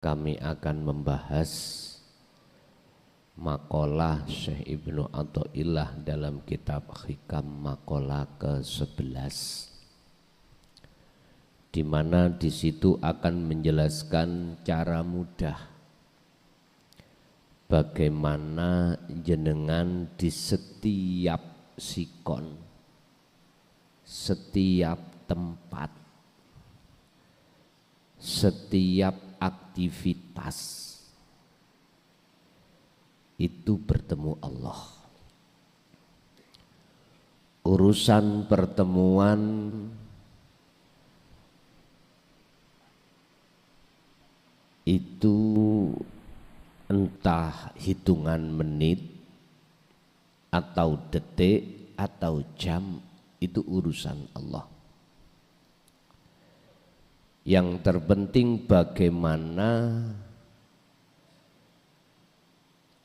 kami akan membahas makalah Syekh Ibnu Athaillah dalam kitab Hikam makalah ke-11, di mana di situ akan menjelaskan cara mudah bagaimana jenengan di setiap sikon, setiap tempat, setiap aktivitas itu bertemu Allah. Urusan pertemuan itu entah hitungan menit atau detik atau jam, itu urusan Allah. Yang terpenting bagaimana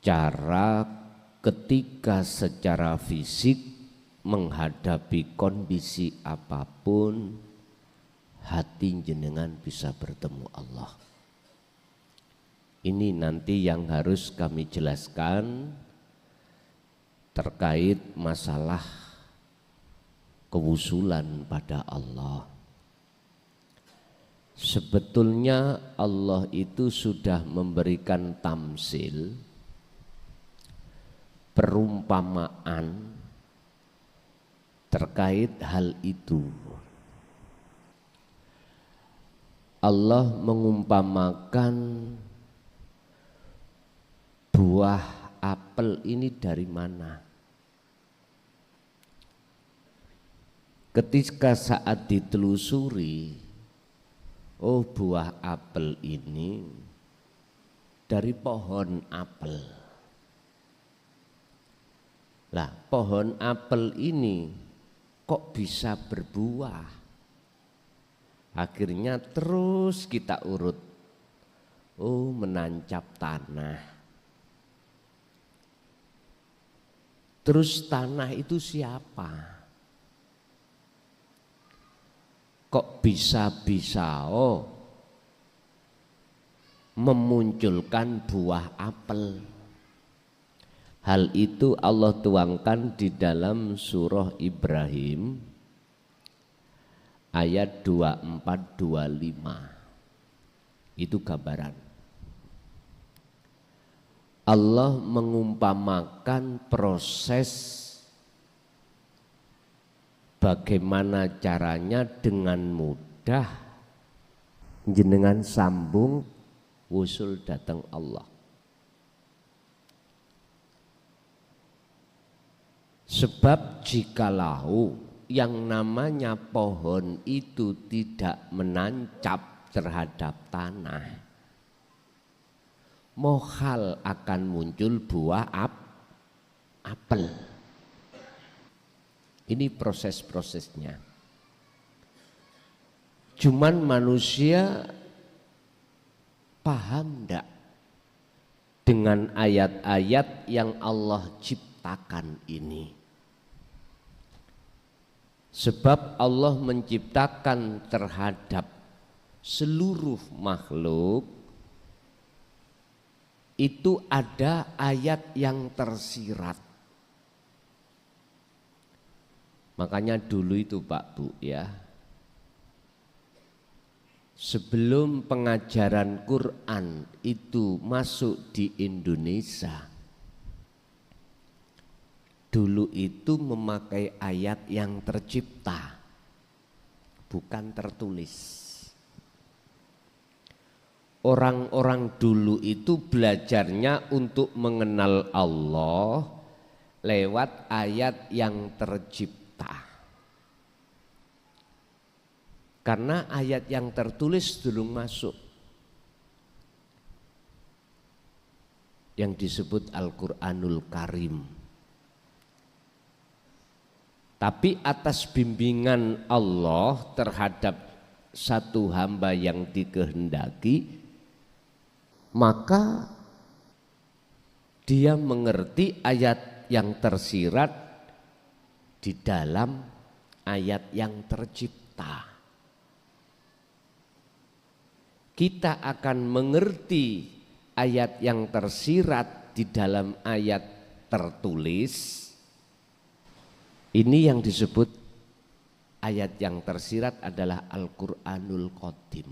cara ketika secara fisik menghadapi kondisi apapun, hati jenengan bisa bertemu Allah. Ini nanti yang harus kami jelaskan terkait masalah kewusulan pada Allah. Sebetulnya Allah itu sudah memberikan tamsil, perumpamaan terkait hal itu. Allah mengumpamakan buah apel ini dari mana? Ketika saat ditelusuri, oh buah apel ini dari pohon apel. Lah pohon apel ini kok bisa berbuah? Akhirnya terus kita urut, oh menancap tanah. Terus tanah itu siapa? Kok bisa-bisa memunculkan buah apel? Hal itu Allah tuangkan di dalam surah Ibrahim ayat 24-25. Itu gambaran. Allah mengumpamakan proses bagaimana caranya dengan mudah jenengan sambung wusul datang Allah. Sebab jikalau yang namanya pohon itu tidak menancap terhadap tanah, mohal akan muncul buah apel. Ini proses-prosesnya. Cuman manusia paham enggak dengan ayat-ayat yang Allah ciptakan ini? Sebab Allah menciptakan terhadap seluruh makhluk itu ada ayat yang tersirat. Makanya dulu itu Pak Bu ya, sebelum pengajaran Quran itu masuk di Indonesia, dulu itu memakai ayat yang tercipta, bukan tertulis. Orang-orang dulu itu belajarnya untuk mengenal Allah lewat ayat yang tercipta. Karena ayat yang tertulis belum masuk, yang disebut Al-Quranul Karim. Tapi atas bimbingan Allah terhadap satu hamba yang dikehendaki, maka dia mengerti ayat yang tersirat di dalam ayat yang tercipta. kita akan mengerti ayat yang tersirat di dalam ayat tertulis. Ini yang disebut ayat yang tersirat adalah Al-Qur'anul Qadim.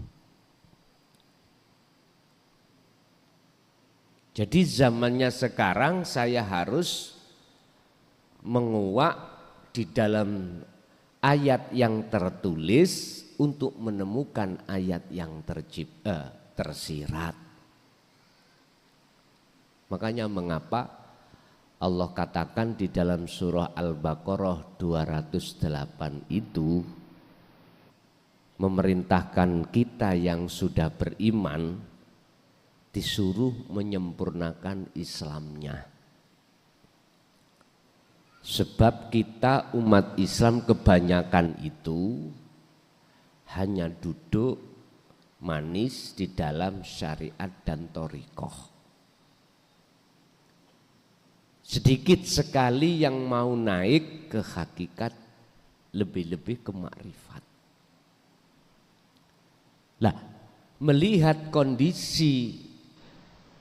Jadi zamannya sekarang saya harus menguak di dalam ayat yang tertulis untuk menemukan ayat yang tersirat. Makanya mengapa Allah katakan di dalam surah Al-Baqarah 208 itu memerintahkan kita yang sudah beriman disuruh menyempurnakan Islamnya. Sebab kita umat Islam kebanyakan itu hanya duduk manis di dalam syariat dan thariqah. Sedikit sekali yang mau naik ke hakikat, lebih-lebih ke makrifat. Lah, melihat kondisi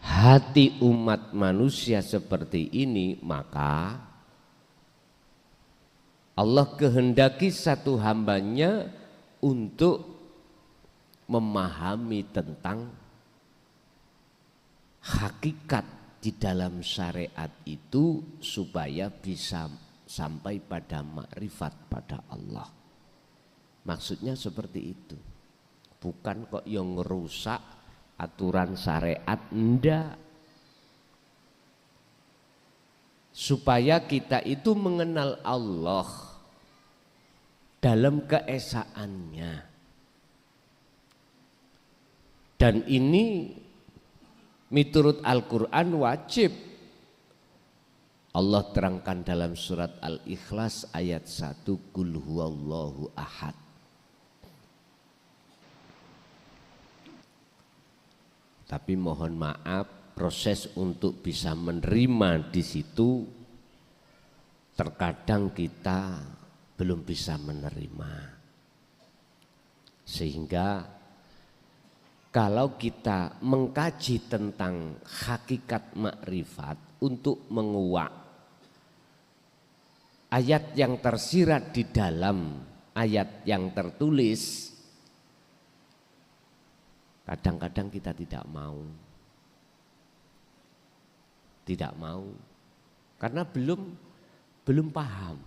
hati umat manusia seperti ini, maka Allah kehendaki satu hambanya untuk memahami tentang hakikat di dalam syariat itu supaya bisa sampai pada makrifat pada Allah. Maksudnya seperti itu. Bukan kok yang ngerusak aturan syariat, enggak. Supaya kita itu mengenal Allah dalam keesaannya. Dan ini miturut Al-Quran wajib. Allah terangkan dalam surat Al-Ikhlas ayat 1, Qul huwallahu ahad. Tapi mohon maaf, proses untuk bisa menerima di situ terkadang kita belum bisa menerima. Sehingga kalau kita mengkaji tentang hakikat makrifat untuk menguak ayat yang tersirat di dalam ayat yang tertulis, kadang-kadang kita tidak mau. Tidak mau karena belum paham.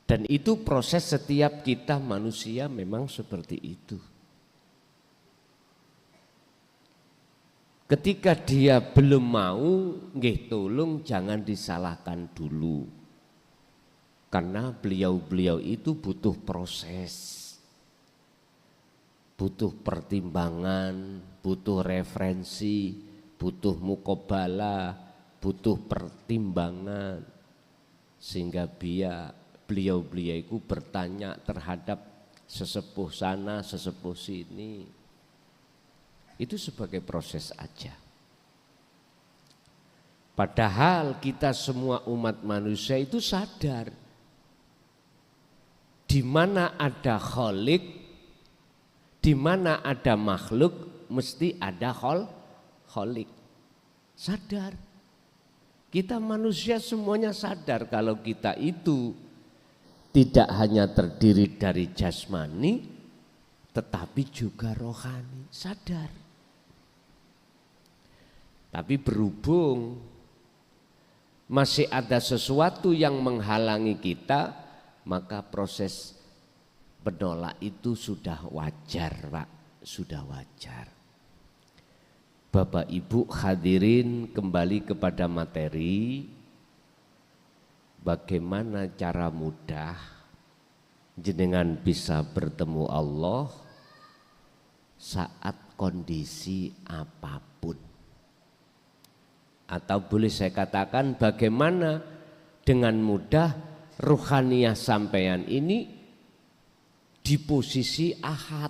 Dan itu proses setiap kita manusia memang seperti itu. Ketika dia belum mau, nggih tolong jangan disalahkan dulu. Karena beliau-beliau itu butuh proses. Butuh pertimbangan, butuh referensi, butuh mukobalah, butuh pertimbangan, sehingga beliau-beliau itu bertanya terhadap sesepuh sana, sesepuh sini. Itu sebagai proses aja. Padahal kita semua umat manusia itu sadar di mana ada khalik, di mana ada makhluk, mesti ada khalik. Sadar. Kita manusia semuanya sadar kalau kita itu tidak hanya terdiri dari jasmani tetapi juga rohani. Sadar. Tapi berhubung masih ada sesuatu yang menghalangi kita, maka proses menolak itu sudah wajar, Pak. Sudah wajar. Bapak Ibu hadirin, kembali kepada materi. Bagaimana cara mudah jenengan bisa bertemu Allah saat kondisi apapun. Atau boleh saya katakan bagaimana dengan mudah ruhaniyah sampeyan ini di posisi ahad.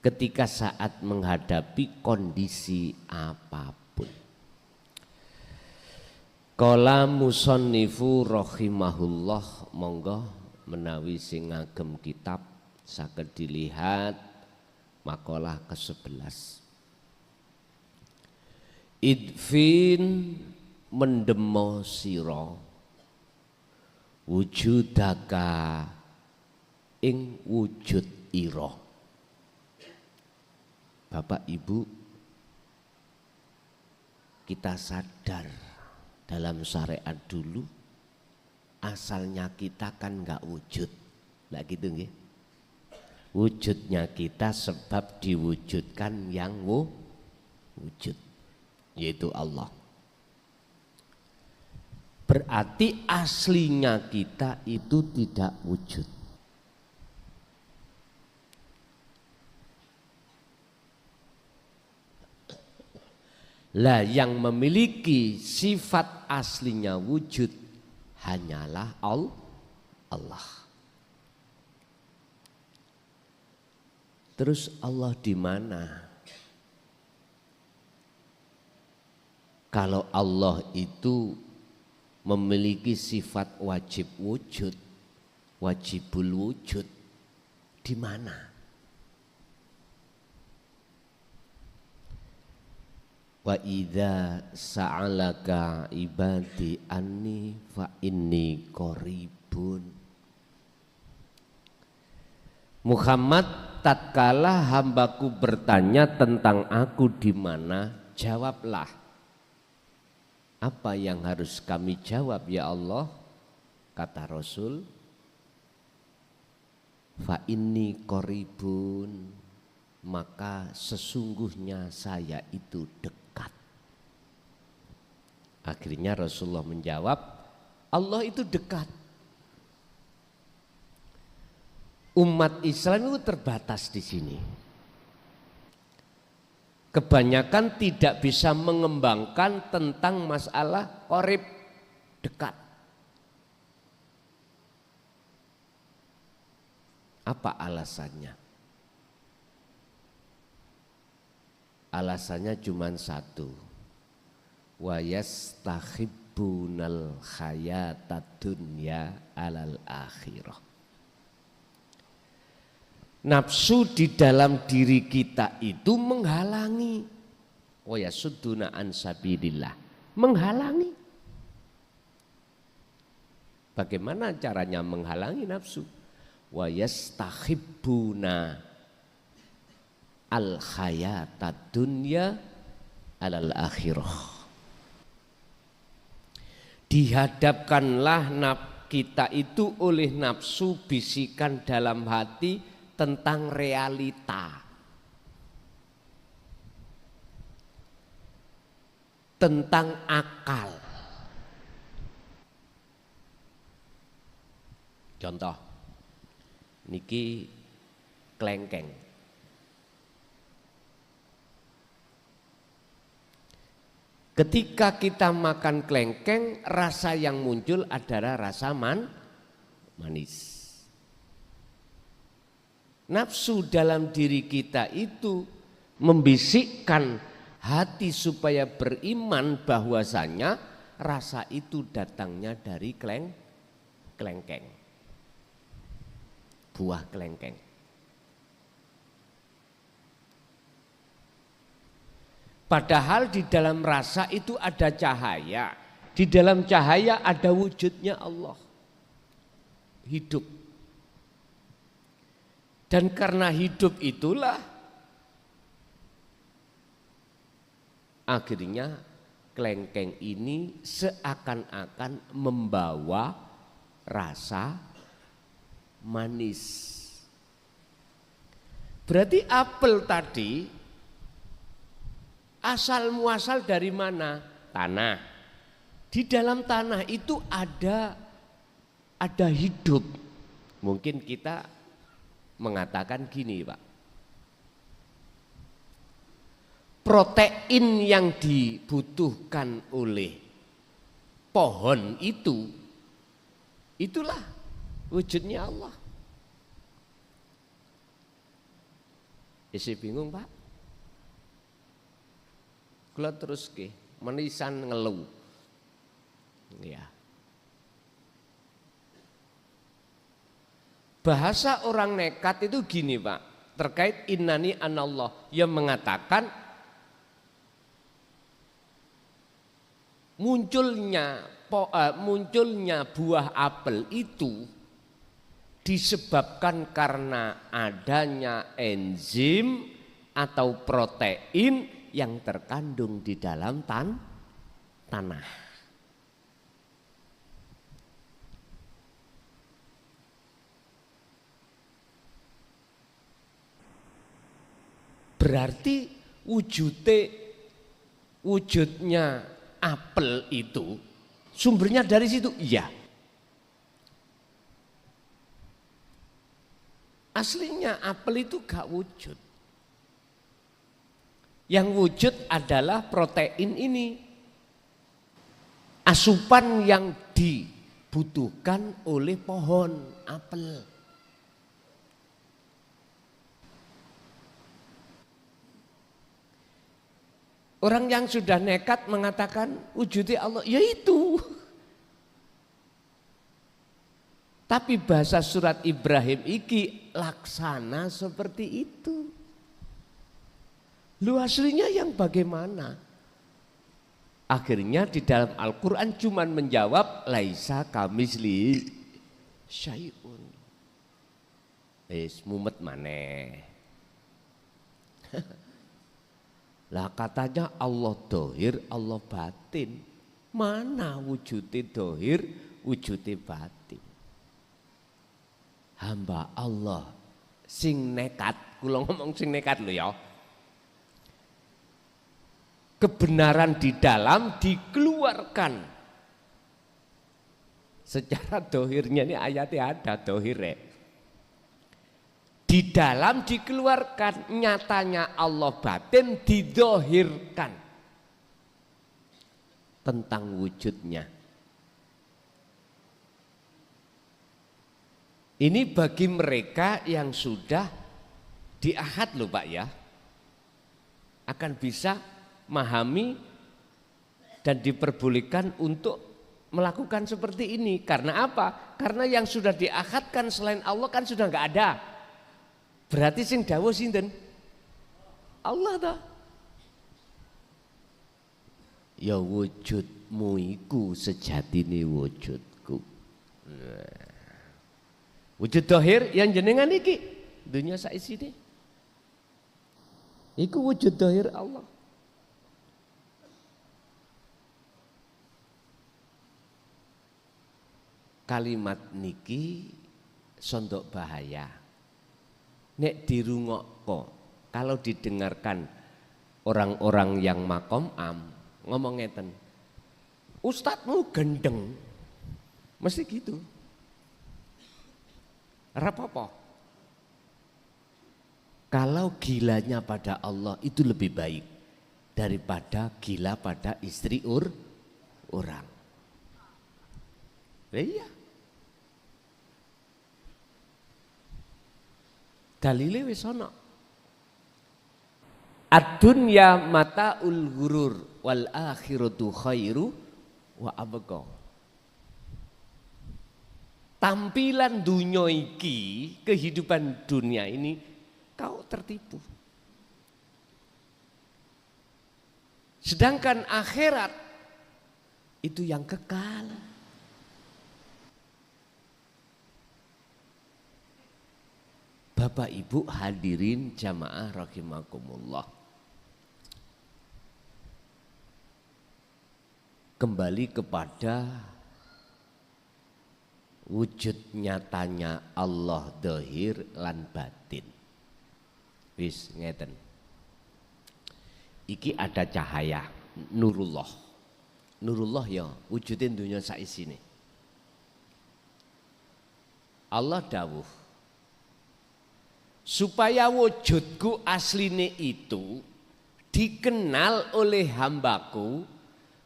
Ketika saat menghadapi kondisi apapun. Qala musannifu rahimahullah, monggo menawi sing ngagem kitab Saged dilihat makalah ke-11. Idfin mendemo sira wujudaka ing wujud ira. Bapak Ibu, kita sadar dalam syariat dulu asalnya kita kan enggak wujud. Enggak gitu nggih? Wujudnya kita sebab diwujudkan yang wujud, yaitu Allah. Berarti aslinya kita itu tidak wujud. Lah yang memiliki sifat aslinya wujud hanyalah Allah. Terus Allah di mana? Kalau Allah itu memiliki sifat wajib wujud, wajibul wujud, di mana? Wa idza sa'alaka ibadi anni fa inni qaribun. Muhammad, tatkala hambaku bertanya tentang aku di mana, jawablah. Apa yang harus kami jawab ya Allah? Kata Rasul, fa inni qaribun, maka sesungguhnya saya itu dekat. Akhirnya Rasulullah menjawab, Allah itu dekat. Umat Islam itu terbatas di sini. Kebanyakan tidak bisa mengembangkan tentang masalah qarib, dekat. Apa alasannya? Alasannya cuma satu. Wa yastahibbunal hayatad dunya alal akhirah. Nafsu di dalam diri kita itu menghalangi. Wa yasudduna an sabilillah, menghalangi. Bagaimana caranya menghalangi nafsu? Wa yastahibbuna al hayatad dunya alal akhirah. Dihadapkanlah kita itu oleh nafsu bisikan dalam hati tentang realita, tentang akal. Contoh, niki klengkeng. Ketika kita makan klengkeng, rasa yang muncul adalah rasa manis. Nafsu dalam diri kita itu membisikkan hati supaya beriman bahwasanya rasa itu datangnya dari klengkeng, buah klengkeng. Padahal di dalam rasa itu ada cahaya, di dalam cahaya ada wujudnya Allah, hidup. Dan karena hidup itulah akhirnya klengkeng ini seakan-akan membawa rasa manis. Berarti apel tadi asal muasal dari mana? Tanah. Di dalam tanah itu ada hidup. Mungkin kita mengatakan gini, Pak. Protein yang dibutuhkan oleh pohon itu, itulah wujudnya Allah. Isi bingung, Pak? Kula terus ke menisan ngeluh. Ya. Bahasa orang nekat itu gini Pak, terkait innani anallah, yang mengatakan munculnya buah apel itu disebabkan karena adanya enzim atau protein yang terkandung di dalam tanah. Berarti wujudnya apel itu sumbernya dari situ? Iya. Aslinya apel itu gak wujud. Yang wujud adalah protein ini. Asupan yang dibutuhkan oleh pohon apel. Orang yang sudah nekat mengatakan wujudnya Allah, ya itu. Tapi bahasa surat Ibrahim iki laksana seperti itu. Lu aslinya yang bagaimana? Akhirnya di dalam Al-Quran cuman menjawab laisa kamisli syai'un. Mumet maneh. Lah katanya Allah dohir, Allah batin. Mana wujudnya dohir, wujudnya batin. Hamba Allah sing nekat, kula ngomong sing nekat lho ya. Kebenaran di dalam dikeluarkan. Secara dohirnya ini ayatnya ada dohirnya. Di dalam dikeluarkan, nyatanya Allah batin didohirkan tentang wujudnya. Ini bagi mereka yang sudah diahad loh Pak ya, akan bisa memahami dan diperbolehkan untuk melakukan seperti ini. Karena apa? Karena yang sudah diahadkan selain Allah kan sudah nggak ada. Berarti sing dawuh sinten? Allah ta. Ya wujudmu iku sejatine wujudku. Wujud dohir yang jenengan iki dunia saisine. Iku wujud dohir Allah. Kalimat niki sondok bahaya. Nek dirungokko, kalau didengarkan orang-orang yang makom ngomong ngeten, ustadzmu gendeng, mesti gitu. Rapopo. Kalau gilanya pada Allah itu lebih baik daripada gila pada istri orang. Iya. Dalile wis ana. Ad-dunya mata'ul ghurur wal akhiratu khairu wa abqa. Tampilan dunia iki, kehidupan dunia ini kau tertipu. Sedangkan akhirat itu yang kekal. Bapak Ibu hadirin jamaah rahimakumullah. Kembali kepada wujud nyatanya Allah dohir lan batin. Wis ngeten. Iki ada cahaya nurullah. Nurullah ya wujudin dunia saisine. Allah dawuh supaya wujudku asline itu dikenal oleh hambaku,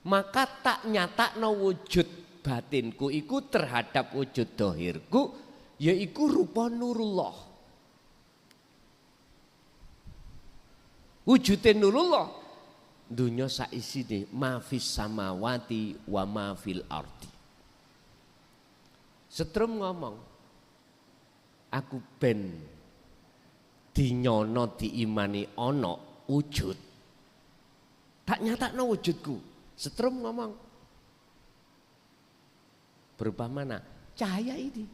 maka tak nyatakno wujud batinku iku terhadap wujud dohirku, yaiku rupa nurullah. Wujudin nurullah dunya saisine mafis samawati wa mafil ardi. Setrum ngomong aku ben dinyono diimani ono wujud. Tak nyatakno wujudku. Setrum ngomong. Berupa mana? Cahaya ini.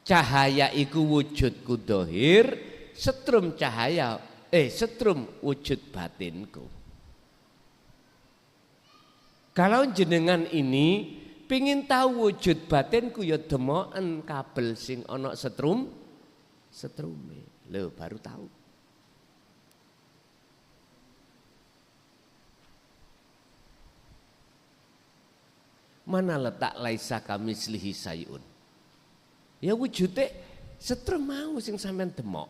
Cahaya iku wujudku dohir, setrum wujud batinku. Kalau jenengan ini pingin tahu wujud batinku ya demoken kabel sing ana setrume. Lho baru tahu. Mana letak laisa kamislihi sayun? Ya wujudnya setrum mau sing sampean demok.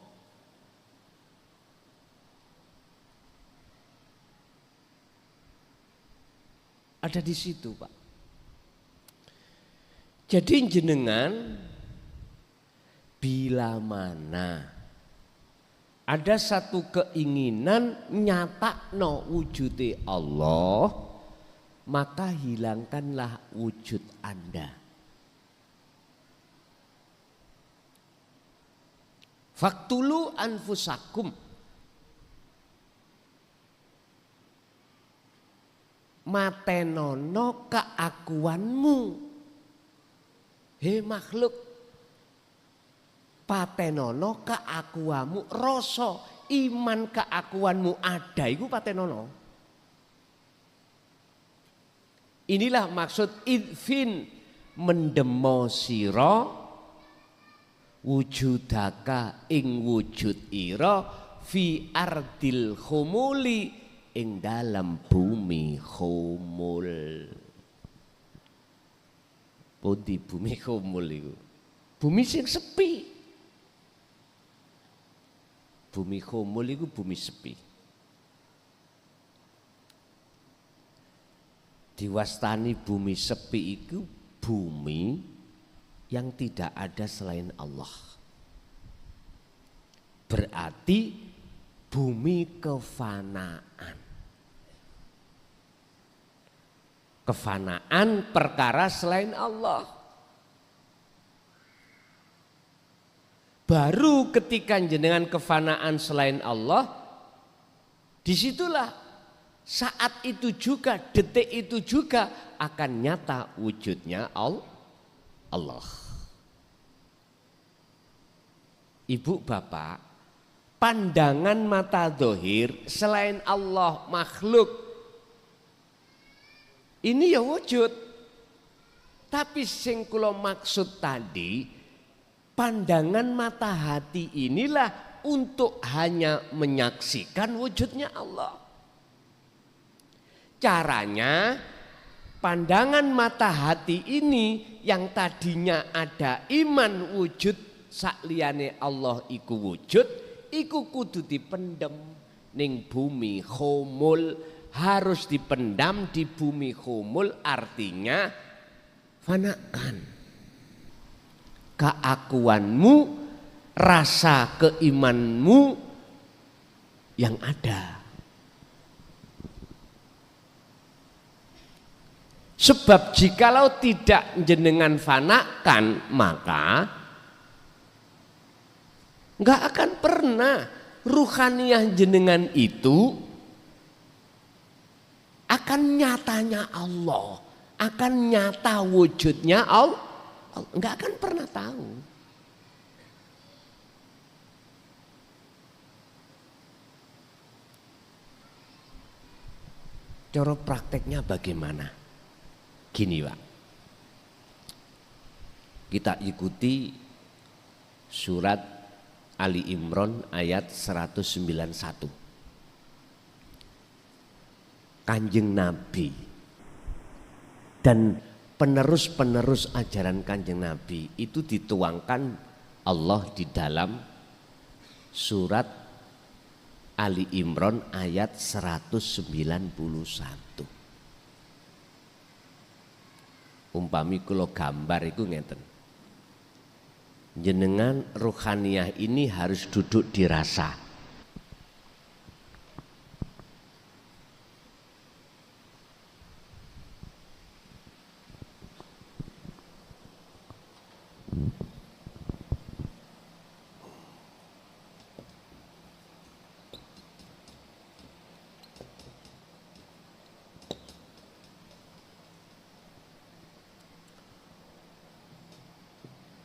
Ada di situ, Pak. Jadi jenengan bila mana ada satu keinginan nyatakno wujude Allah, maka hilangkanlah wujud Anda. Faktulu anfusakum. Matenono keakuanmu. He makhluk. Patenono keakuanmu. Rasa iman keakuanmu ada iku patenono. Inilah maksud idfin mendemo sira wujudaka ing wujud ira fi ardil khumuli ing dalam bumi khumul. Pundi bumi khumul iku? Bumi sing sepi. Bumi khumul iku bumi sepi. Diwastani bumi sepi itu bumi yang tidak ada selain Allah. Berarti bumi kefanaan. Kefanaan perkara selain Allah. Baru ketika jenengan kefanaan selain Allah, disitulah saat itu juga, detik itu juga akan nyata wujudnya Allah. Ibu bapak, pandangan mata dohir selain Allah makhluk ini ya wujud. Tapi sing kula maksud tadi, pandangan mata hati inilah untuk hanya menyaksikan wujudnya Allah. Caranya pandangan mata hati ini yang tadinya ada iman wujud sakliyane Allah iku wujud, iku kudu dipendem ning bumi khumul, harus dipendam di bumi khumul, artinya fanakan keakuanmu, rasa keimanmu yang ada. Sebab jikalau tidak jenengan fanakan, maka enggak akan pernah ruhaniyah jenengan itu akan nyatanya Allah, akan nyata wujudnya Allah, enggak akan pernah tahu. Cara prakteknya bagaimana? Gini Pak, kita ikuti surat Ali Imran ayat 191. Kanjeng Nabi dan penerus-penerus ajaran Kanjeng Nabi itu dituangkan Allah di dalam surat Ali Imran ayat 191. Umpami kula gambar itu ngeten. Jenengan ruhaniyah ini harus duduk dirasa.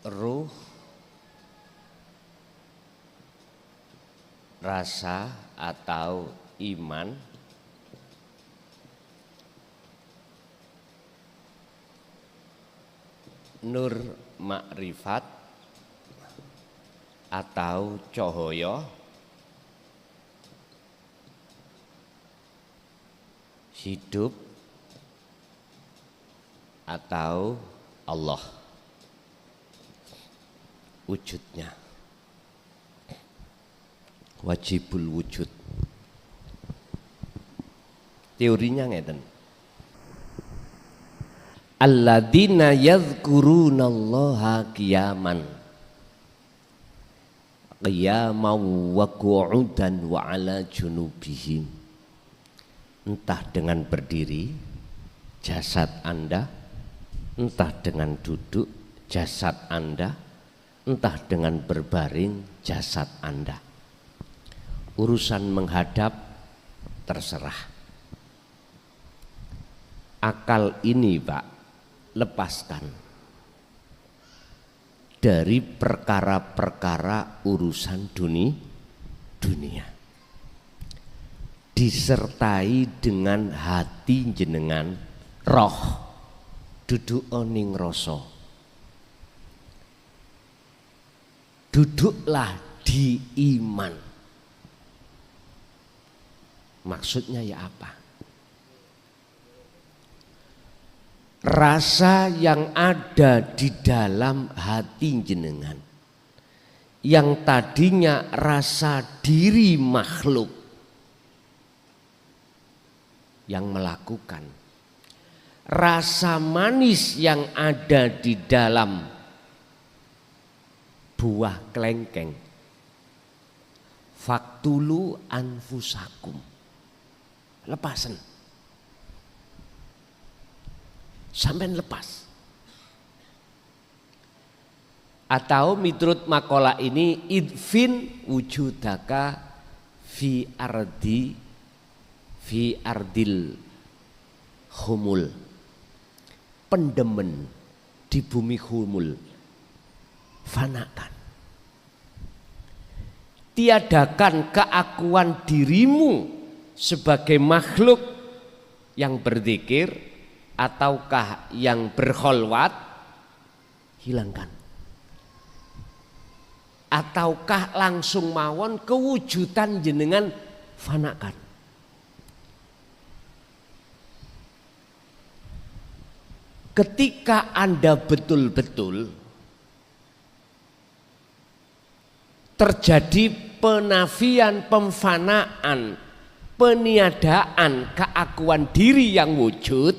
ruh, rasa atau iman nur makrifat atau cahaya hidup atau Allah wujudnya, wajibul wujud. Teorinya ngeten, alladzina yadhkurunallaha qiyaman wa qu'udan wa ala junubihim. Entah dengan berdiri jasad Anda, entah dengan duduk jasad Anda, entah dengan berbaring jasad Anda. Urusan menghadap terserah. Akal ini Pak, lepaskan dari perkara-perkara urusan dunia. Disertai dengan hati jenengan, roh duduk oning rasa. Duduklah di iman. Maksudnya ya apa? Rasa yang ada di dalam hati jenengan, yang tadinya rasa diri makhluk yang melakukan, rasa manis yang ada di dalam buah kelengkeng, faktulu anfusakum, lepasan, sampai lepas. Atau miturut makalah ini, idfin wujudaka fi ardil humul, pendemen di bumi humul, fanakan. Tiadakan keakuan dirimu sebagai makhluk yang berzikir ataukah yang berkholwat, hilangkan. Ataukah langsung mawon kewujudan jenengan, fanakan. Ketika Anda betul-betul terjadi penafian, pemfanaan, peniadaan keakuan diri yang wujud,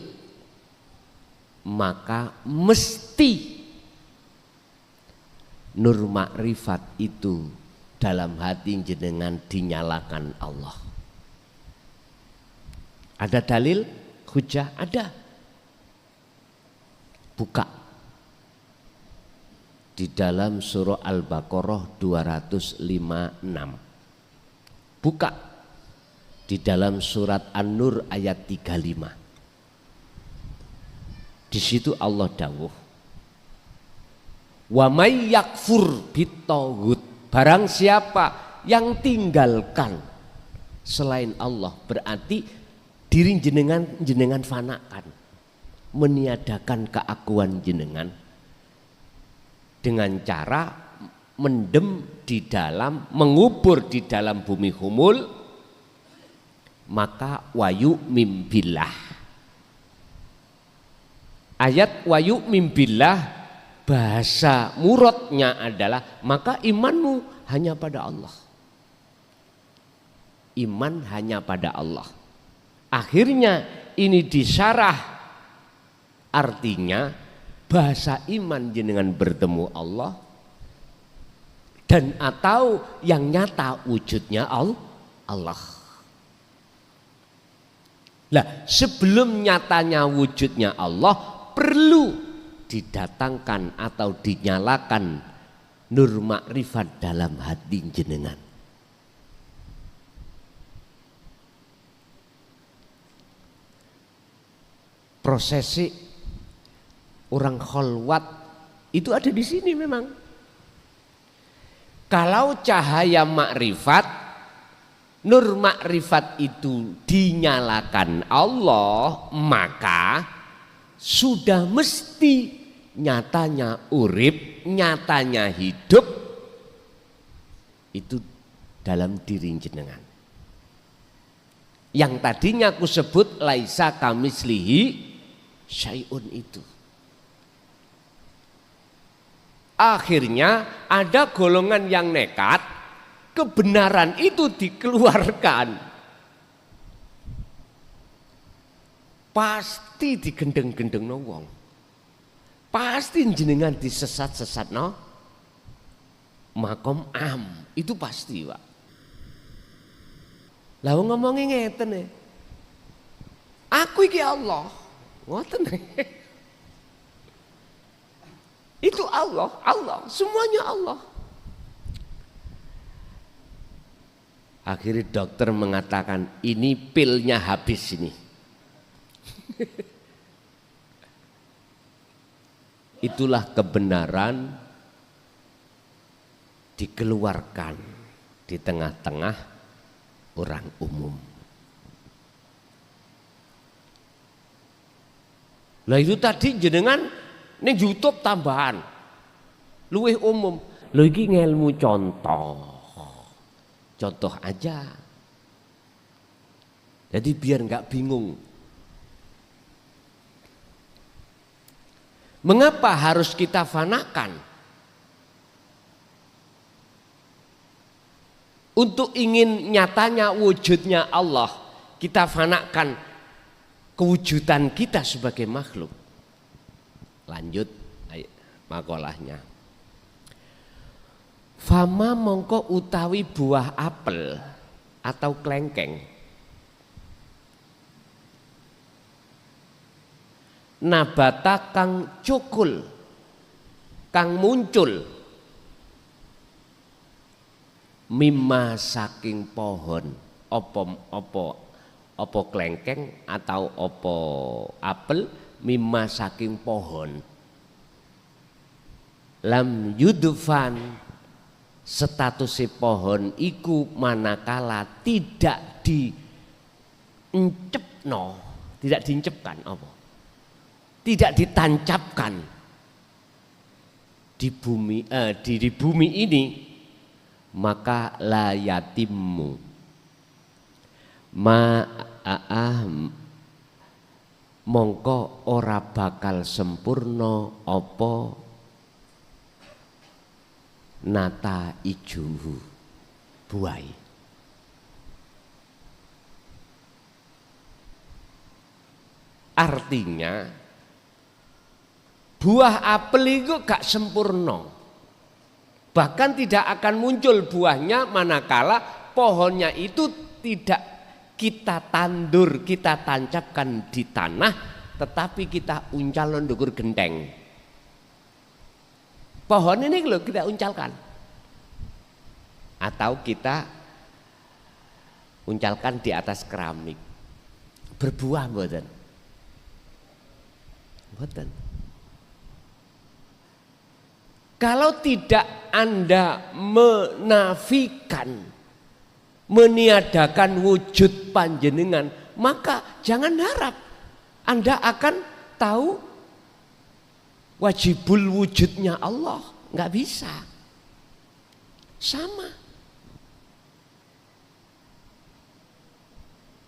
maka mesti nur makrifat itu dalam hati jenengan dinyalakan Allah. Ada dalil hujah? Ada. Buka di dalam surah Al-Baqarah 256. Buka di dalam surat An-Nur ayat 35. Di situ Allah dawuh, wa may yakfur bitaghut, barang siapa yang tinggalkan selain Allah, berarti diri jenengan fanakan, meniadakan keakuan jenengan dengan cara mendem di dalam, mengubur di dalam bumi humul, maka wayu mimbillah. Ayat wayu mimbillah bahasa muradnya adalah maka imanmu hanya pada Allah. Iman hanya pada Allah. Akhirnya ini disyarah, artinya bahasa iman jenengan bertemu Allah dan atau yang nyata wujudnya Allah. Lah sebelum nyatanya wujudnya Allah perlu didatangkan atau dinyalakan nur makrifat dalam hati jenengan. Prosesi orang kholwat Itu ada di sini memang. Kalau cahaya makrifat, nur makrifat itu dinyalakan Allah, maka sudah mesti nyatanya urip, nyatanya hidup itu dalam diri jenengan. Yang tadinya aku sebut laisa kamislihi syai'un itu. Akhirnya ada golongan yang nekat, kebenaran itu dikeluarkan. Pasti digendeng-gendeng no wong. Pasti jenengan disesat-sesat no. Makom am, itu pasti Pak. Lah ngomongin ngeten nih. Aku iki Allah. Ngoten. Itu Allah, semuanya Allah. Akhirnya dokter mengatakan ini pilnya habis ini. Itulah kebenaran dikeluarkan di tengah-tengah orang umum. Lah itu tadi jenengan ning YouTube tambahan luwih umum. Lho iki ngelmu contoh aja. Jadi biar nggak bingung. Mengapa harus kita fanakan? Untuk ingin nyatanya wujudnya Allah, kita fanakan kewujudan kita sebagai makhluk. Lanjut makolahnya. Fama mongko utawi buah apel atau klengkeng. Nabata kang cukul, kang muncul. Mimma saking pohon, opo klengkeng atau opo apel. Mimma saking pohon lam yudfan status pohon iku manakala tidak diencepno, tidak diencepkan apa? Tidak ditancapkan di bumi ini, maka la yatimmu mongko ora bakal sempurna apa nata ijuhu buai. Artinya buah apel itu gak sempurna, bahkan tidak akan muncul buahnya manakala pohonnya itu tidak kita tandur, kita tancapkan di tanah, tetapi kita uncal ndukur genteng. Pohon ini loh kita uncalkan, atau kita uncalkan di atas keramik, berbuah mboten? Mboten. Kalau tidak Anda menafikan, meniadakan wujud panjenengan, maka jangan harap Anda akan tahu wajibul wujudnya Allah. Nggak bisa. Sama.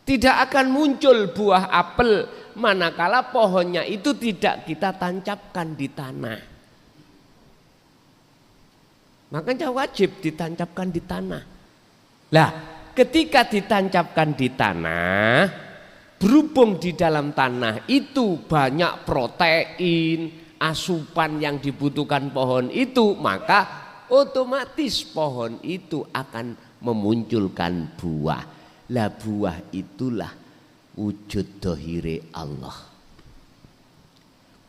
Tidak akan muncul buah apel manakala pohonnya itu tidak kita tancapkan di tanah. Makanya wajib ditancapkan di tanah. Lah, ketika ditancapkan di tanah, berhubung di dalam tanah itu banyak protein, asupan yang dibutuhkan pohon itu, maka otomatis pohon itu akan memunculkan buah. Lah buah itulah wujud dohire Allah.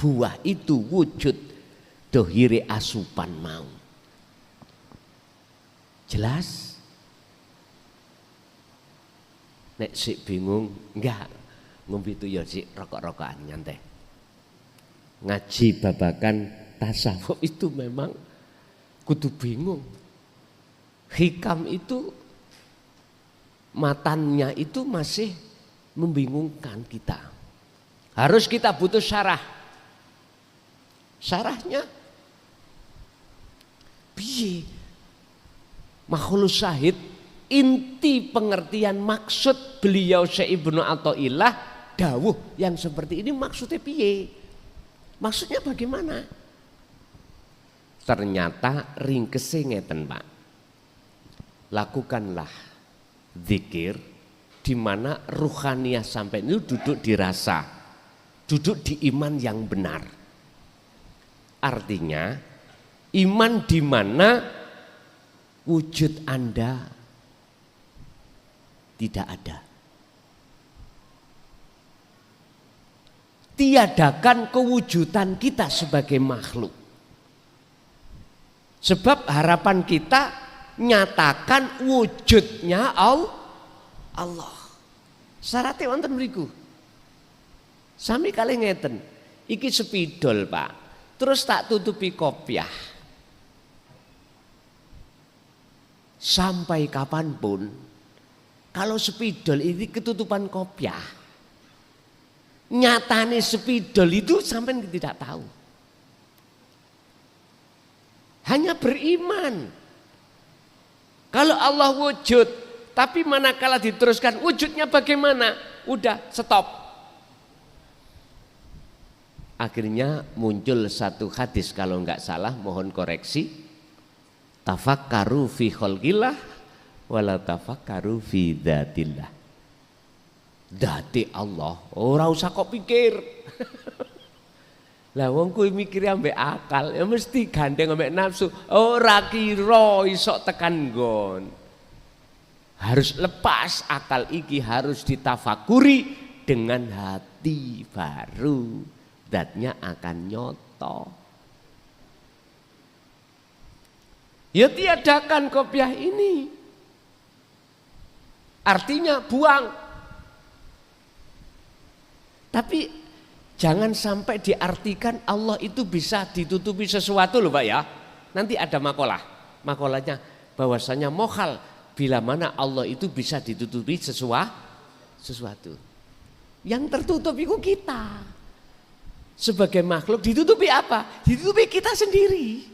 Buah itu wujud dohire asupan mau. Jelas? Nek sik bingung, enggak ngombe itu ya sik rokok-rokokan nyantai. Ngaji babakan tasawuf itu memang kudu bingung. Hikam itu matannya itu masih membingungkan kita. Harus kita butuh syarah. Syarahnya piye? Makhlus syahid, inti pengertian maksud beliau Syekh Ibnu Athaillah dawuh yang seperti ini maksudnya piye? Maksudnya bagaimana? Ternyata ringkese ngeten, Pak. Lakukanlah zikir di mana ruhaniyah sampai itu duduk di rasa, duduk di iman yang benar. Artinya iman di mana wujud Anda tidak ada. Tiadakan kewujudan kita sebagai makhluk. Sebab harapan kita nyatakan wujudnya Allah. Syaratnya wonten mriku. Sami kali ngeten. Iki spidol, Pak. Terus tak tutupi kopiah. Sampai kapanpun kalau spidol ini ketutupan kopiah, nyatane spidol itu sampai tidak tahu. Hanya beriman. Kalau Allah wujud, tapi manakala diteruskan wujudnya bagaimana? Udah stop. Akhirnya muncul satu hadis kalau enggak salah, mohon koreksi. Tafakkaru fi khalqillah wala tafakkaru fi dzatillah. Dzati Allah, ora usah kok pikir. Lah wong kuwi mikir ambek akal, ya mesti gandeng ambek nafsu. Ora kira iso tekan nggon. Harus lepas akal iki, harus ditafakuri dengan hati baru. Zatnya akan nyoto. Ya tiadakan kopiah ini. Artinya buang. Tapi jangan sampai diartikan Allah itu bisa ditutupi sesuatu loh Pak ya. Nanti ada makalah. Makalahnya bahwasanya mokhal bila mana Allah itu bisa ditutupi sesuatu. Yang tertutup itu kita. Sebagai makhluk ditutupi apa? Ditutupi kita sendiri.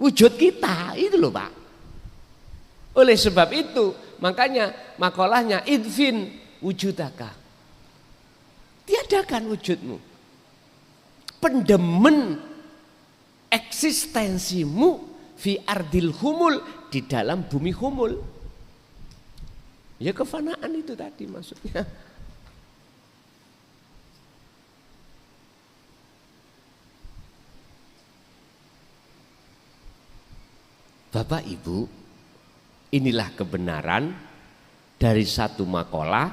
Wujud kita itu loh Pak. Oleh sebab itu makanya makalahnya idfin wujudaka. Tiadakan wujudmu. Pendemen eksistensimu fi ardil humul, di dalam bumi humul. Ya kefanaan itu tadi maksudnya. Bapak Ibu, inilah kebenaran dari satu makalah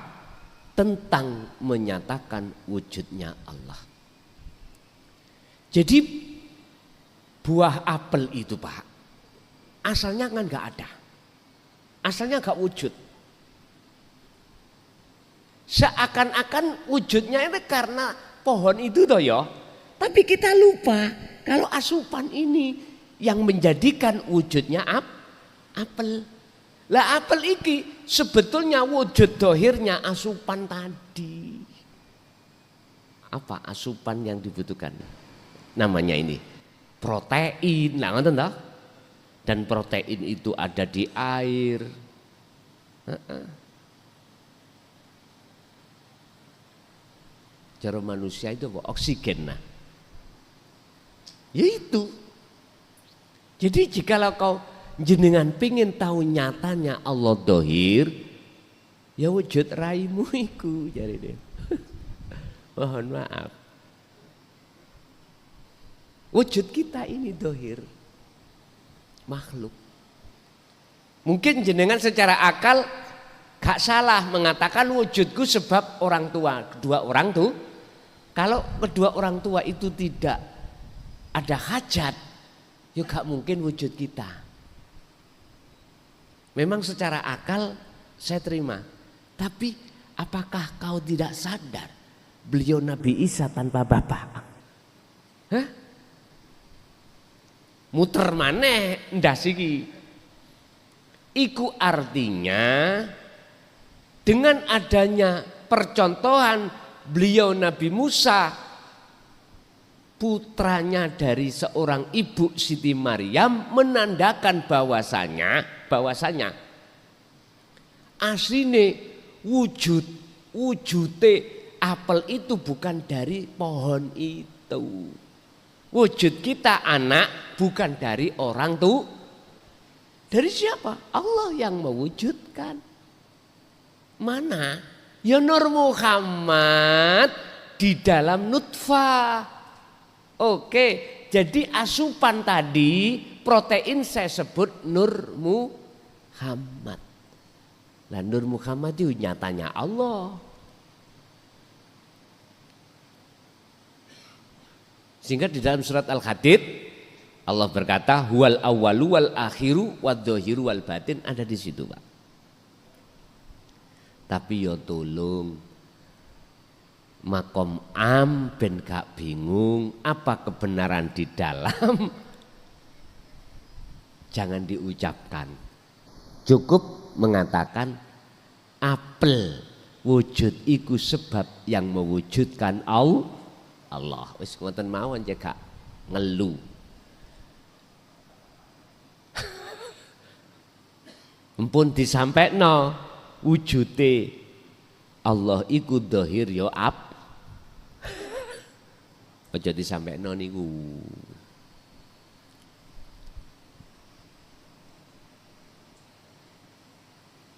tentang menyatakan wujudnya Allah. Jadi buah apel itu Pak, asalnya kan gak ada, asalnya gak wujud. Seakan-akan wujudnya itu karena pohon itu toh ya. Tapi kita lupa kalau asupan ini yang menjadikan wujudnya apel. Lah apel iki sebetulnya wujud dohirnya asupan tadi. Apa asupan yang dibutuhkan? Namanya ini protein. Nah, ngerti toh? Dan protein itu ada di air. Cara manusia itu apa? Oksigen. Nah, ya itu. Jadi jikalau kau jenengan pingin tahu nyatanya Allah dohir, ya wujud raimu iku jadi dia. Mohon maaf. Wujud kita ini dohir, makhluk. Mungkin jenengan secara akal gak salah mengatakan wujudku sebab orang tua, kedua orang tuh. Kalau kedua orang tua itu tidak ada hajat, ya gak mungkin wujud kita. Memang secara akal saya terima. Tapi apakah kau tidak sadar beliau Nabi Isa tanpa bapak? Hah? muter maneh ndas iki. Iku artinya dengan adanya percontohan beliau Nabi Musa, putranya dari seorang ibu Siti Maryam, menandakan bahwasanya asline wujute apel itu bukan dari pohon itu. Wujud kita anak bukan dari orang tuh. Dari siapa? Allah yang mewujudkan. Mana? Ya Nur Muhammad di dalam nutfah. Oke, jadi asupan tadi protein saya sebut Nur Muhammad. Lah Nur Muhammad itu nyatanya Allah. Sehingga di dalam surat Al-Hadid Allah berkata huwal awwalu wal akhiru wad dhahiru wal batin, ada di situ, Pak. Tapi yo tolong makom am ben gak bingung apa kebenaran di dalam jangan diucapkan. Cukup mengatakan apel wujud iku sebab yang mewujudkan Allah. Wis ngoten mawon gak ngelu. Empun disampaikno wujude Allah iku dhahir ya aja disampaikno niku.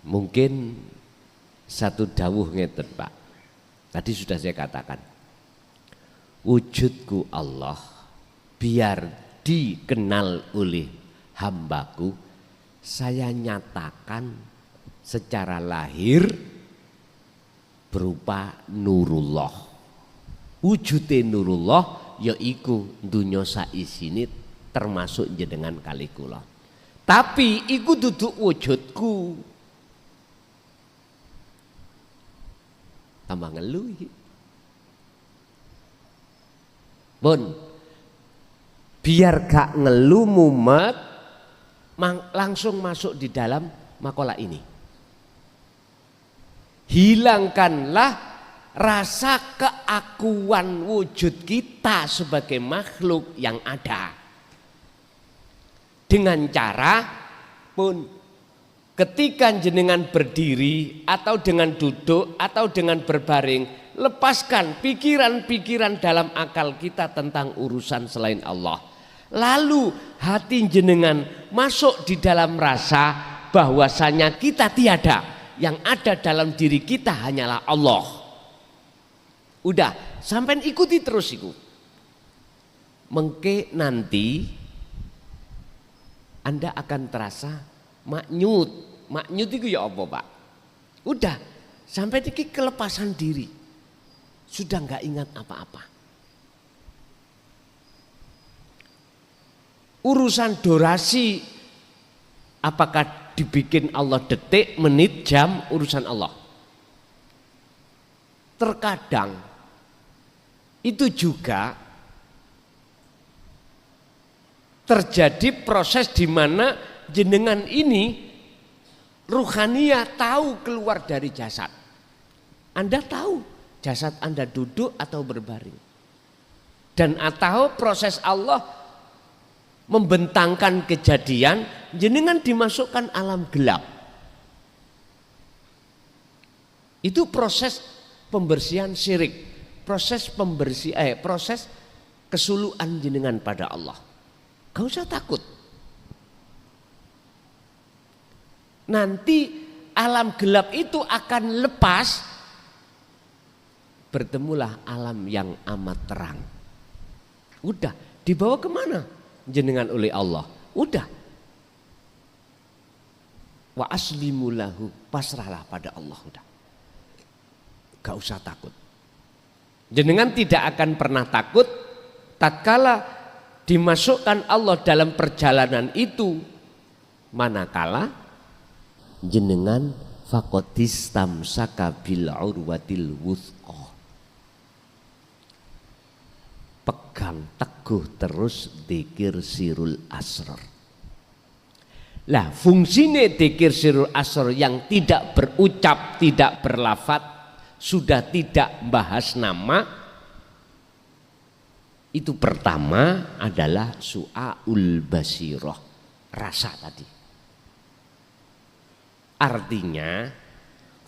Mungkin satu dawuh ngeten, Pak. Tadi sudah saya katakan. Wujudku Allah biar dikenal oleh hambaku, saya nyatakan secara lahir berupa Nurullah. Wujudnya Nurullah yaiku dunya saisine termasuk jenengan kali kula. Tapi iku duduk wujudku. Tambah ngeluh. Bon, biar gak ngeluh mumet, langsung masuk di dalam makalah ini. Hilangkanlah rasa keakuan wujud kita sebagai makhluk yang ada. Dengan cara pun ketika jenengan berdiri atau dengan duduk atau dengan berbaring, lepaskan pikiran-pikiran dalam akal kita tentang urusan selain Allah. Lalu hati jenengan masuk di dalam rasa bahwasanya kita tiada, yang ada dalam diri kita hanyalah Allah. Udah, sampai ikuti terus iku. Mengke nanti Anda akan terasa maknyut. Maknyut itu ya apa, Pak? Udah, sampai iki kelepasan diri. Sudah nggak ingat apa-apa. Urusan durasi, apakah dibikin Allah detik, menit, jam, urusan Allah. Terkadang itu juga terjadi proses di mana jenengan ini ruhaniyah tahu keluar dari jasad. Anda tahu jasad Anda duduk atau berbaring. Dan atau proses Allah membentangkan kejadian, jenengan dimasukkan alam gelap. Itu proses pembersihan syirik, proses proses kesuluhan jenengan pada Allah. Gak usah takut. Nanti alam gelap itu akan lepas, bertemulah alam yang amat terang. Udah, dibawa kemana? Jenengan oleh Allah. Udah. Wa aslimulahu, pasrahlah pada Allah. Udah. Gak usah takut. Jenengan tidak akan pernah takut tatkala dimasukkan Allah dalam perjalanan itu, manakala jenengan faqadistamsaka bil urwatil wuthqa. pegang teguh terus dzikir sirul asrar. Lah fungsine dzikir sirul asrar yang tidak berucap, tidak berlafat, sudah tidak bahas nama, itu pertama adalah su'aul basirah, rasa tadi. Artinya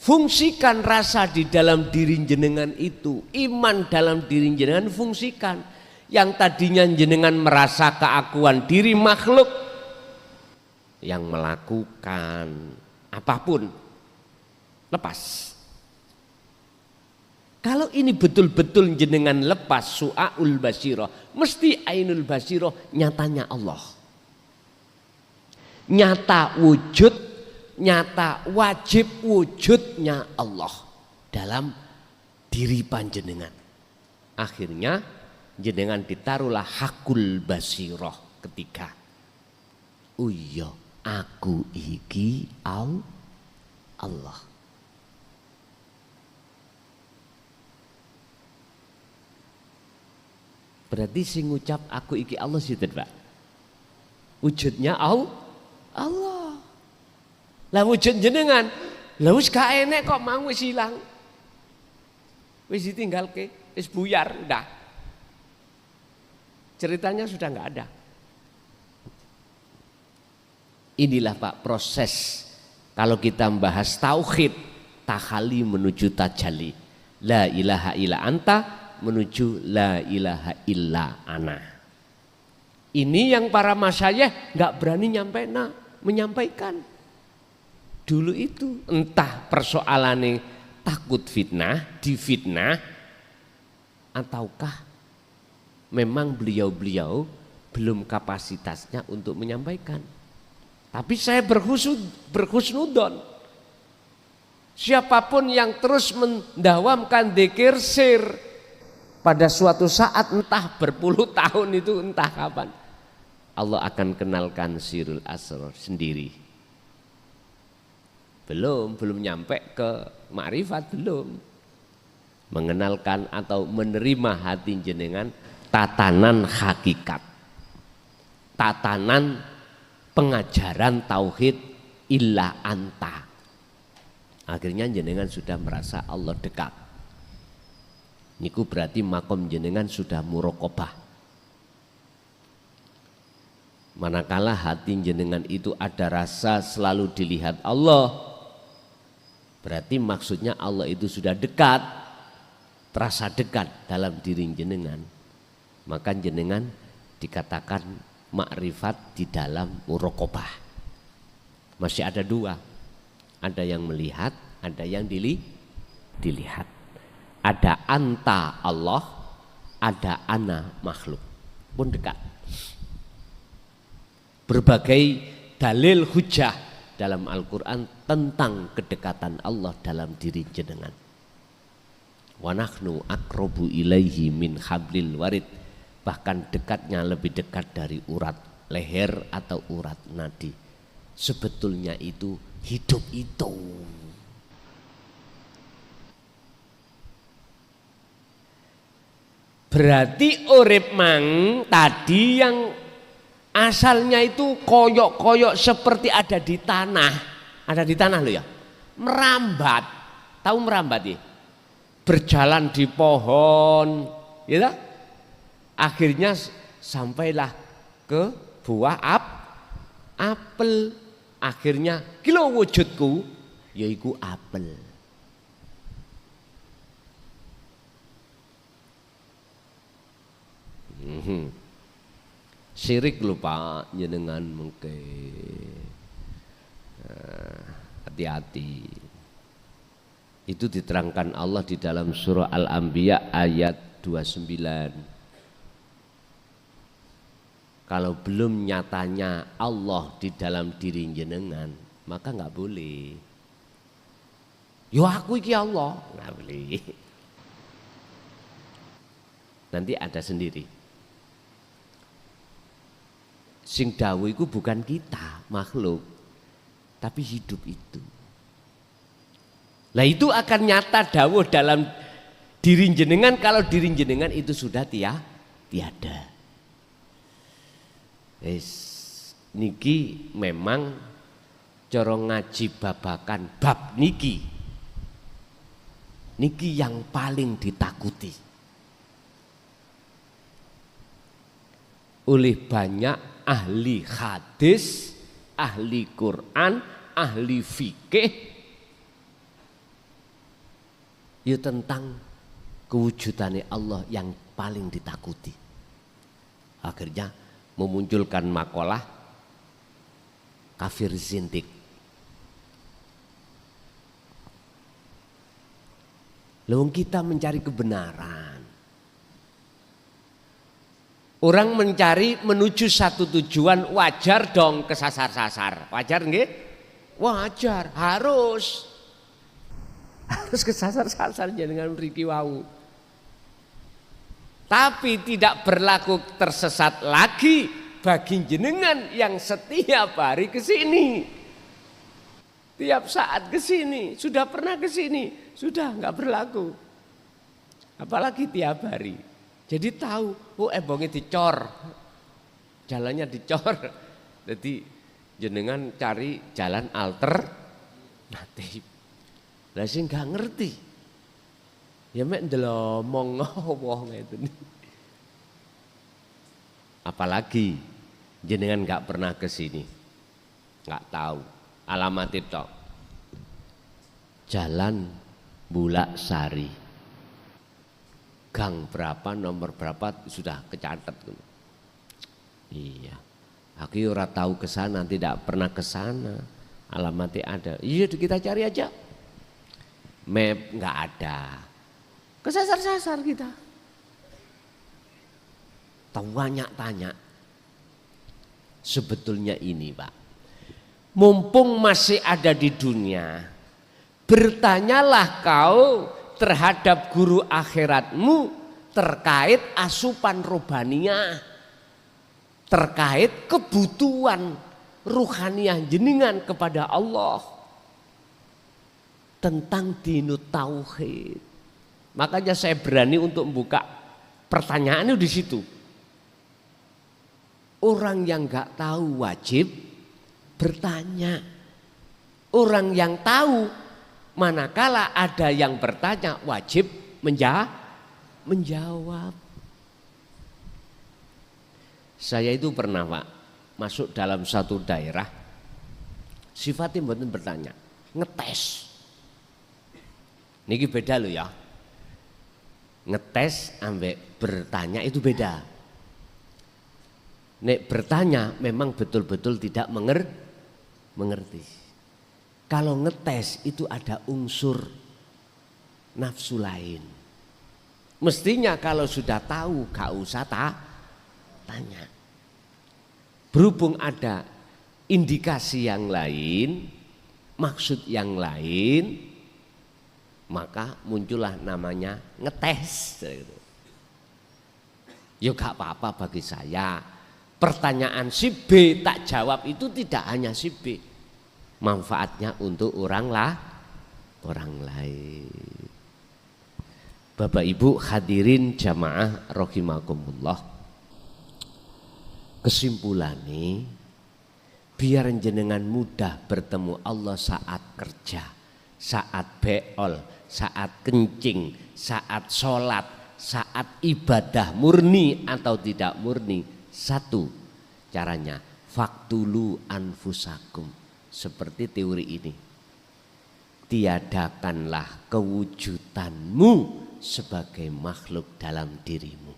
fungsikan rasa di dalam diri jenengan itu, iman dalam diri jenengan fungsikan. Yang tadinya jenengan merasa keakuan diri makhluk yang melakukan apapun, lepas. Kalau ini betul-betul jenengan lepas su'aul basirah, mesti ainul basirah nyatanya Allah. Nyata wujud, nyata wajib wujudnya Allah dalam diri panjenengan. Akhirnya jenengan ditaruhlah hakul basirah ketiga. Oh iya, aku iki Allah. Berarti sing ngucap aku iki Allah sinten, Pak? Wujudnya Allah. Lah wujud jenengan, lah wis gak enek kok mau wis ilang. Wis ditinggalke, wis buyar, udah. Ceritanya sudah enggak ada. Inilah Pak proses kalau kita membahas tauhid, takhali menuju tajalli. La ilaha illa anta menuju la ilaha illa ana. Ini yang para masyayikh enggak berani menyampaikan. Dulu itu entah persoalannya takut fitnah, difitnah, ataukah memang beliau-beliau belum kapasitasnya untuk menyampaikan. Tapi saya berhusnudon. Siapapun yang terus mendawamkan dzikir sir pada suatu saat entah berpuluh tahun itu entah kapan, Allah akan kenalkan sirul asrar sendiri. Belum nyampe ke makrifat, belum mengenalkan atau menerima hati jenengan tatanan hakikat, tatanan pengajaran tauhid illa anta. Akhirnya jenengan sudah merasa Allah dekat. Niku berarti makom jenengan sudah muraqabah. Manakala hati jenengan itu ada rasa selalu dilihat Allah, berarti maksudnya Allah itu sudah dekat, terasa dekat dalam diri jenengan. Maka jenengan dikatakan makrifat di dalam muraqabah. Masih ada dua, ada yang melihat, ada yang dilihat. Ada anta Allah, ada ana makhluk, pun dekat. Berbagai dalil hujah dalam Al-Quran tentang kedekatan Allah dalam diri jenengan. Wa nahnu aqrabu ilaihi min hablil warid, bahkan dekatnya lebih dekat dari urat leher atau urat nadi. Sebetulnya itu hidup itu. Berarti urip mang tadi yang asalnya itu koyok-koyok seperti ada di tanah loh ya, merambat, tahu merambat ya, berjalan di pohon, gitu. Akhirnya sampailah ke buah apel. Akhirnya kilo wujudku yaiku apel. Syirik lupa jenengan mungkin. Hati-hati. Itu diterangkan Allah di dalam surah Al-Anbiya ayat 29. Kalau belum nyatanya Allah di dalam diri jenengan, maka nggak boleh. Yo aku iki Allah, nggak boleh. Nanti ada sendiri. Sing dawuh iku bukan kita, makhluk, tapi hidup itu. Lah itu akan nyata dawuh dalam diri jenengan kalau diri jenengan itu sudah tiada. Niki memang cara ngaji babakan bab niki yang paling ditakuti oleh banyak ahli hadis, ahli Quran, ahli fikih, ya tentang kewujudannya Allah yang paling ditakuti. Akhirnya memunculkan makalah kafir zindik. Lalu kita mencari kebenaran. Orang mencari menuju satu tujuan, wajar dong kesasar-sasar. Wajar nggih? Wajar, harus kesasar-sasar dengan mriki wau. Tapi tidak berlaku tersesat lagi bagi jenengan yang setiap hari ke sini. Tiap saat ke sini, sudah pernah ke sini, sudah enggak berlaku. Apalagi tiap hari. Jadi tahu, ebonge dicor. Jalannya dicor. Jadi jenengan cari jalan alternatif. Lah sing enggak ngerti. Ya mek ndelomong wong itu. Apalagi jenengan nggak pernah ke sini, nggak tahu alamat itu. Jalan Bulak Sari, gang berapa, nomor berapa sudah kecatat. Iya, aku ora tahu ke sana, tidak pernah ke sana. Alamatnya ada. Iya, kita cari aja. Map nggak ada. Kesasar-sasar kita. Tanya. Sebetulnya ini Pak, mumpung masih ada di dunia, bertanyalah kau terhadap guru akhiratmu terkait asupan rohaniah, terkait kebutuhan ruhaniah jenengan kepada Allah, tentang dinut tauhid. Makanya saya berani untuk membuka pertanyaannya di situ. Orang yang nggak tahu wajib bertanya. Orang yang tahu manakala ada yang bertanya wajib menjawab. Saya itu pernah Pak masuk dalam satu daerah, sifatnya mboten bertanya, ngetes. Niki beda loh ya. Ngetes ambek bertanya itu beda. Nek bertanya memang betul-betul tidak mengerti. Kalau ngetes itu ada unsur nafsu lain. Mestinya kalau sudah tahu gak usah tanya. Berhubung ada indikasi yang lain, maksud yang lain, maka muncullah namanya ngetes. Ya gak apa-apa bagi saya. Pertanyaan si B tak jawab itu tidak hanya si B. Manfaatnya untuk orang lain. Bapak Ibu hadirin jamaah rahimakumullah. Kesimpulannya, biar jenengan mudah bertemu Allah saat kerja, saat beol, saat kencing, saat sholat, saat ibadah murni atau tidak murni. Satu caranya, faktulu anfusakum. Seperti teori ini, tiadakanlah kewujudanmu sebagai makhluk dalam dirimu.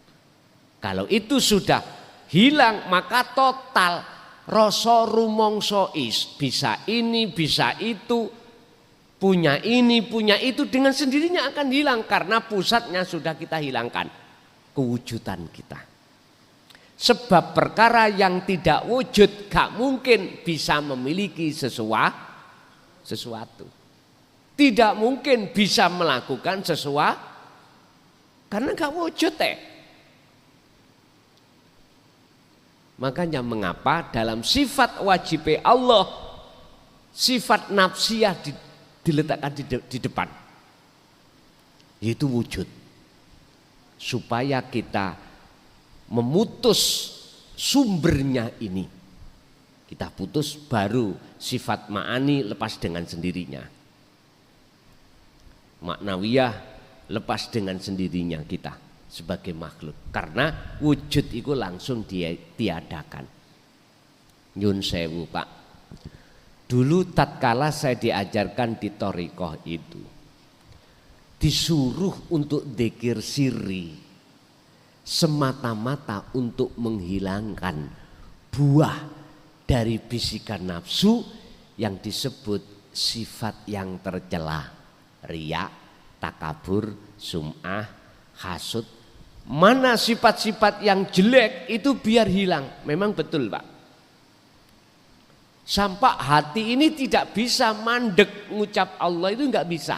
Kalau itu sudah hilang, maka total rasa rumangsa bisa ini, bisa itu, punya ini, punya itu, dengan sendirinya akan hilang karena pusatnya sudah kita hilangkan, kewujudan kita. Sebab perkara yang tidak wujud gak mungkin bisa memiliki sesuatu. Tidak mungkin bisa melakukan sesuatu karena gak wujud Makanya mengapa dalam sifat wajib Allah, sifat nafsiyah diletakkan di depan, yaitu wujud. Supaya kita memutus sumbernya ini. Kita putus baru sifat ma'ani lepas dengan sendirinya. Maknawiyah lepas dengan sendirinya kita sebagai makhluk. Karena wujud itu langsung ditiadakan. Nyun sewu Pak. Dulu tatkala saya diajarkan di thariqah itu, disuruh untuk dzikir sirri semata-mata untuk menghilangkan buah dari bisikan nafsu yang disebut sifat yang tercela, riya, takabur, sum'ah, hasud. Mana sifat-sifat yang jelek itu biar hilang. Memang betul Pak. Sampai hati ini tidak bisa mandek ngucap Allah itu enggak bisa.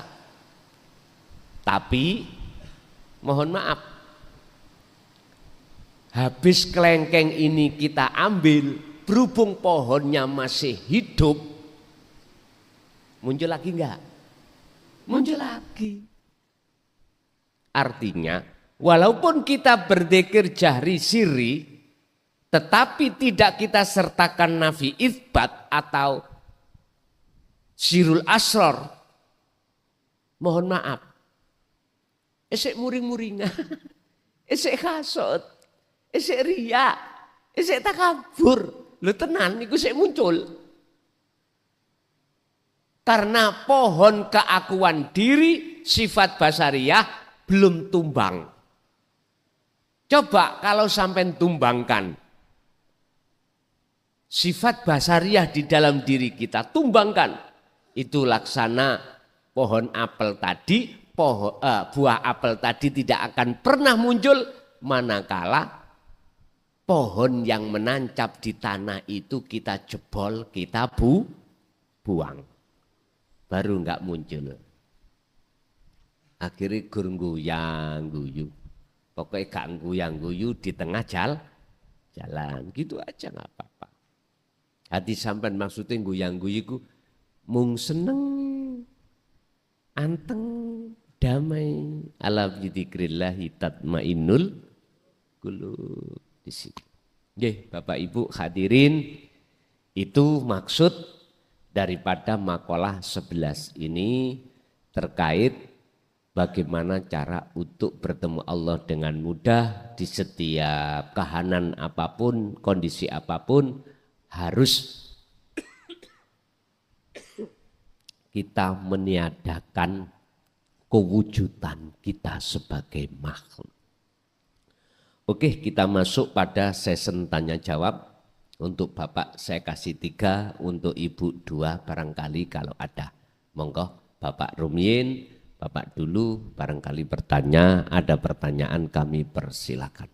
Tapi mohon maaf, habis kelengkeng ini kita ambil, berhubung pohonnya masih hidup, muncul lagi enggak? Muncul lagi. Artinya walaupun kita berzikir jahri sirri, tetapi tidak kita sertakan nafi itsbat atau sirul asror, mohon maaf, esek muring-muringan, esek hasud, esek riya, esek takabur, lu tenan iku sik muncul. Karena pohon keakuan diri sifat basariyah belum tumbang. Coba kalau sampai tumbangkan sifat basariyah di dalam diri kita, tumbangkan. Itu laksana pohon apel tadi, buah apel tadi tidak akan pernah muncul manakala pohon yang menancap di tanah itu kita jebol, kita buang. Baru enggak muncul. Akhirnya gur guyang guyu. Pokoknya gak guyang guyu di tengah jalan. Gitu aja enggak apa-apa. Hati sampean maksudnya guyang guyiku mung seneng, anteng, damai. Ala bidzikrillahi tatmainnul qulub. Di situ. Nggih, Bapak Ibu hadirin, itu maksud daripada makalah 11 ini terkait bagaimana cara untuk bertemu Allah dengan mudah di setiap kahanan apapun, kondisi apapun. Harus kita meniadakan kewujudan kita sebagai makhluk. Oke, kita masuk pada sesi tanya jawab. Untuk Bapak saya kasih 3, untuk Ibu 2 barangkali kalau ada. Monggo Bapak Rumyin, Bapak dulu barangkali bertanya, ada pertanyaan kami persilakan.